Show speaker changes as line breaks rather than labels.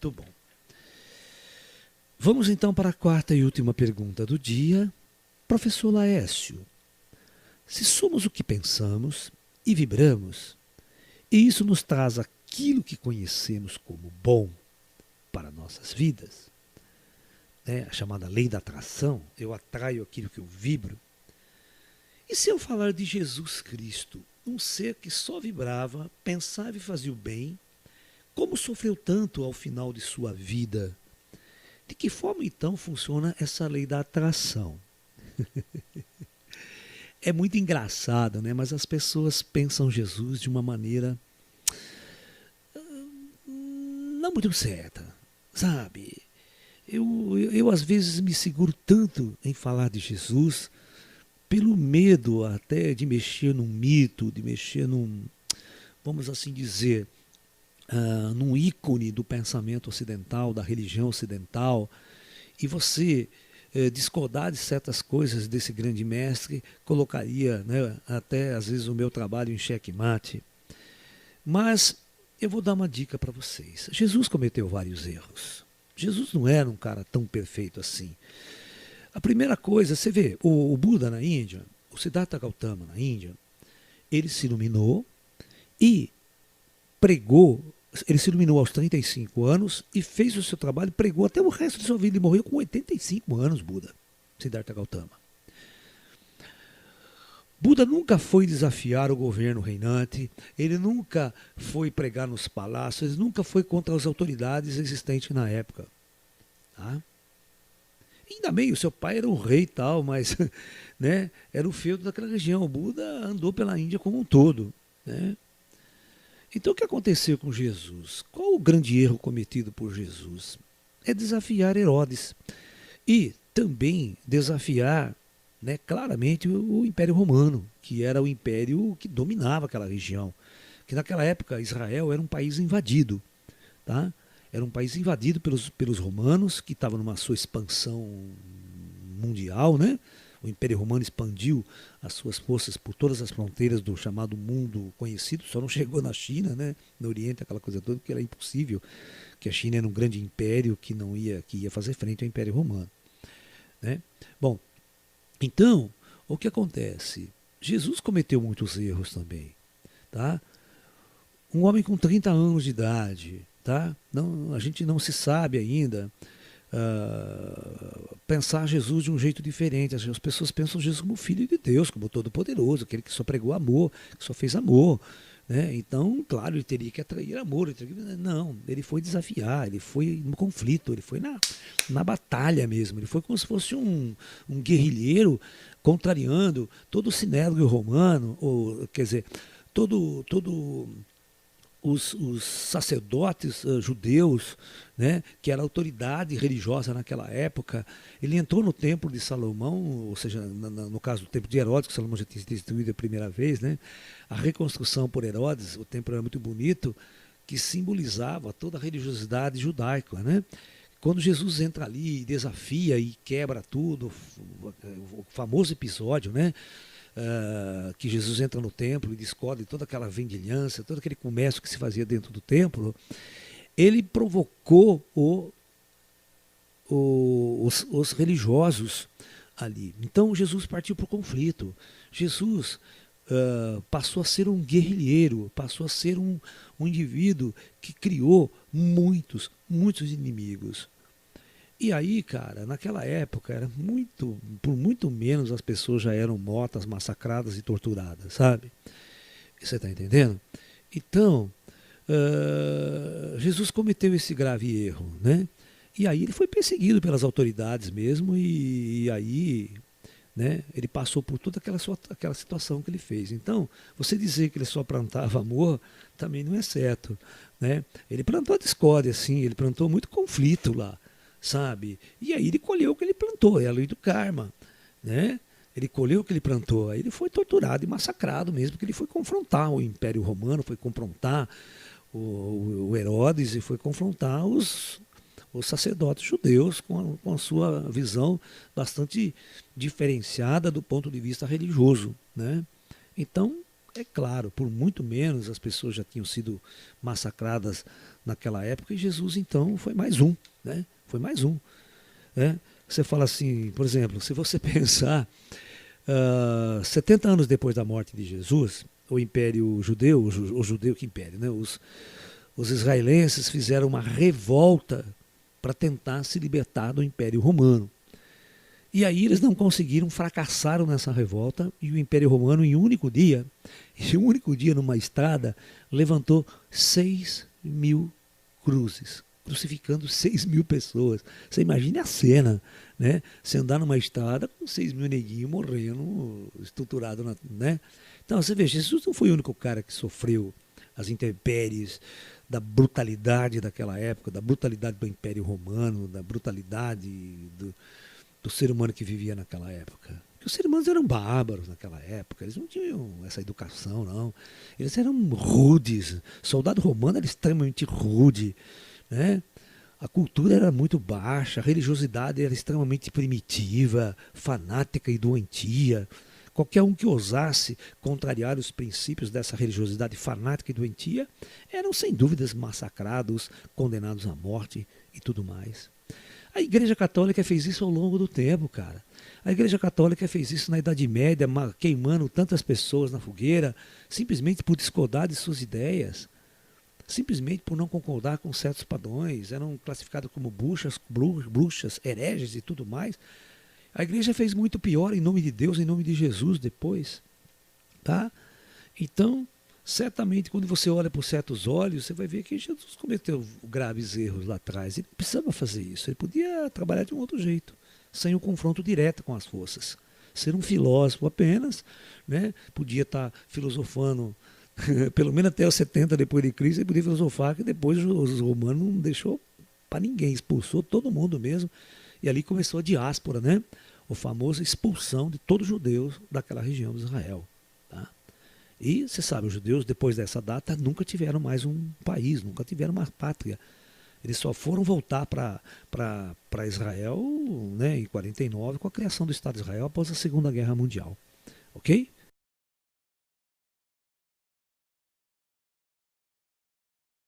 Muito bom. Vamos então para a quarta e última pergunta do dia. Professor Laércio, se somos o que pensamos e vibramos, e isso nos traz aquilo que conhecemos como bom para nossas vidas, né? A chamada lei da atração, eu atraio aquilo que eu vibro. E se eu falar de Jesus Cristo, um ser que só vibrava, pensava e fazia o bem, como sofreu tanto ao final de sua vida? De que forma então funciona essa lei da atração? É muito engraçado, né? Mas as pessoas pensam Jesus de uma maneira não muito certa, sabe? Eu às vezes me seguro tanto em falar de Jesus pelo medo até de mexer num mito, de mexer num, vamos assim dizer, num ícone do pensamento ocidental, da religião ocidental, e você discordar de certas coisas desse grande mestre colocaria, né, até às vezes o meu trabalho em xeque-mate. Mas eu vou dar uma dica para vocês. Jesus cometeu vários erros. Jesus não era um cara tão perfeito assim. A primeira coisa, você vê, o Buda na Índia, o Siddhartha Gautama na Índia, ele se iluminou e pregou, ele se iluminou aos 35 anos e fez o seu trabalho, pregou até o resto de sua vida. Ele morreu com 85 anos, Buda, Siddhartha Gautama. Buda nunca foi desafiar o governo reinante, ele nunca foi pregar nos palácios, ele nunca foi contra as autoridades existentes na época. Tá? Ainda bem, o seu pai era um rei e tal, mas né, era o feudo daquela região. O Buda andou pela Índia como um todo. Né? Então o que aconteceu com Jesus? Qual o grande erro cometido por Jesus? É desafiar Herodes e também desafiar, né, claramente o Império Romano, que era o império que dominava aquela região. Que naquela época Israel era um país invadido. Tá? Era um país invadido pelos romanos, que estavam numa sua expansão mundial, né? O Império Romano expandiu as suas forças por todas as fronteiras do chamado mundo conhecido, só não chegou na China, né? No Oriente, aquela coisa toda, porque era impossível, que a China era um grande império que ia fazer frente ao Império Romano, né? Bom, então, o que acontece? Jesus cometeu muitos erros também, tá? Um homem com 30 anos de idade, tá? Não, a gente não se sabe ainda pensar Jesus de um jeito diferente. As pessoas pensam Jesus como filho de Deus, como todo-poderoso, aquele que só pregou amor, que só fez amor. Né? Então, claro, ele teria que atrair amor. Não, ele foi desafiar, ele foi no conflito, ele foi na batalha mesmo. Ele foi como se fosse um guerrilheiro contrariando todo o sinédrio romano, ou, quer dizer, todo os sacerdotes judeus, né, que era a autoridade religiosa naquela época. Ele entrou no templo de Salomão, ou seja, no caso do templo de Herodes, que Salomão já tinha destruído a primeira vez, né, a reconstrução por Herodes, o templo era muito bonito, que simbolizava toda a religiosidade judaica. Né? Quando Jesus entra ali, desafia e quebra tudo, o famoso episódio, né? Que Jesus entra no templo e descobre toda aquela vendilhança, todo aquele comércio que se fazia dentro do templo, ele provocou os religiosos ali. Então Jesus partiu para o conflito. Jesus passou a ser um guerrilheiro, passou a ser um indivíduo que criou muitos inimigos. E aí, cara, naquela época, por muito menos as pessoas já eram mortas, massacradas e torturadas, sabe? Você está entendendo? Então, Jesus cometeu esse grave erro, né? E aí ele foi perseguido pelas autoridades mesmo, e aí, né, ele passou por toda aquela situação que ele fez. Então, você dizer que ele só plantava amor também não é certo, né? Ele plantou a discórdia, sim, ele plantou muito conflito lá, sabe? E aí ele colheu o que ele plantou, é a lei do karma, né? Ele colheu o que ele plantou, aí ele foi torturado e massacrado mesmo, porque ele foi confrontar o Império Romano, foi confrontar o Herodes e foi confrontar os sacerdotes judeus com a sua visão bastante diferenciada do ponto de vista religioso, né? Então, É claro, por muito menos as pessoas já tinham sido massacradas naquela época e Jesus então foi mais um, né? Foi mais um, né? Você fala assim, por exemplo, se você pensar 70 anos depois da morte de Jesus, o Império Judeu, o judeu que império, né? Os israelenses fizeram uma revolta para tentar se libertar do Império Romano. E aí eles não conseguiram, fracassaram nessa revolta e o Império Romano em um único dia numa estrada, levantou 6.000 cruzes, crucificando 6.000 pessoas. Você imagine a cena, né? Você andar numa estrada com 6.000 neguinhos morrendo, estruturado, né? Então você vê, Jesus não foi o único cara que sofreu as intempéries da brutalidade daquela época, da brutalidade do Império Romano, da brutalidade do ser humano que vivia naquela época. Porque os seres humanos eram bárbaros naquela época, eles não tinham essa educação, não. Eles eram rudes. O soldado romano era extremamente rude, né? A cultura era muito baixa, a religiosidade era extremamente primitiva, fanática e doentia. Qualquer um que ousasse contrariar os princípios dessa religiosidade fanática e doentia eram sem dúvidas massacrados, condenados à morte e tudo mais. A Igreja Católica fez isso ao longo do tempo, cara. A Igreja Católica fez isso na Idade Média, queimando tantas pessoas na fogueira, simplesmente por discordar de suas ideias, simplesmente por não concordar com certos padrões, eram classificados como bruxas, hereges e tudo mais. A Igreja fez muito pior em nome de Deus, em nome de Jesus depois, tá? Então, certamente, quando você olha por certos olhos, você vai ver que Jesus cometeu graves erros lá atrás. Ele não precisava fazer isso. Ele podia trabalhar de um outro jeito, sem um confronto direto com as forças. Ser um filósofo apenas, né? Podia estar filosofando, pelo menos até os 70 depois de Cristo, ele podia filosofar, que depois os romanos não deixou para ninguém, expulsou todo mundo mesmo. E ali começou a diáspora, né? O famoso expulsão de todos os judeus daquela região de Israel. Tá? E, você sabe, os judeus, depois dessa data, nunca tiveram mais um país, nunca tiveram uma pátria. Eles só foram voltar para Israel, né, em 49, com a criação do Estado de Israel após a Segunda Guerra Mundial. Ok?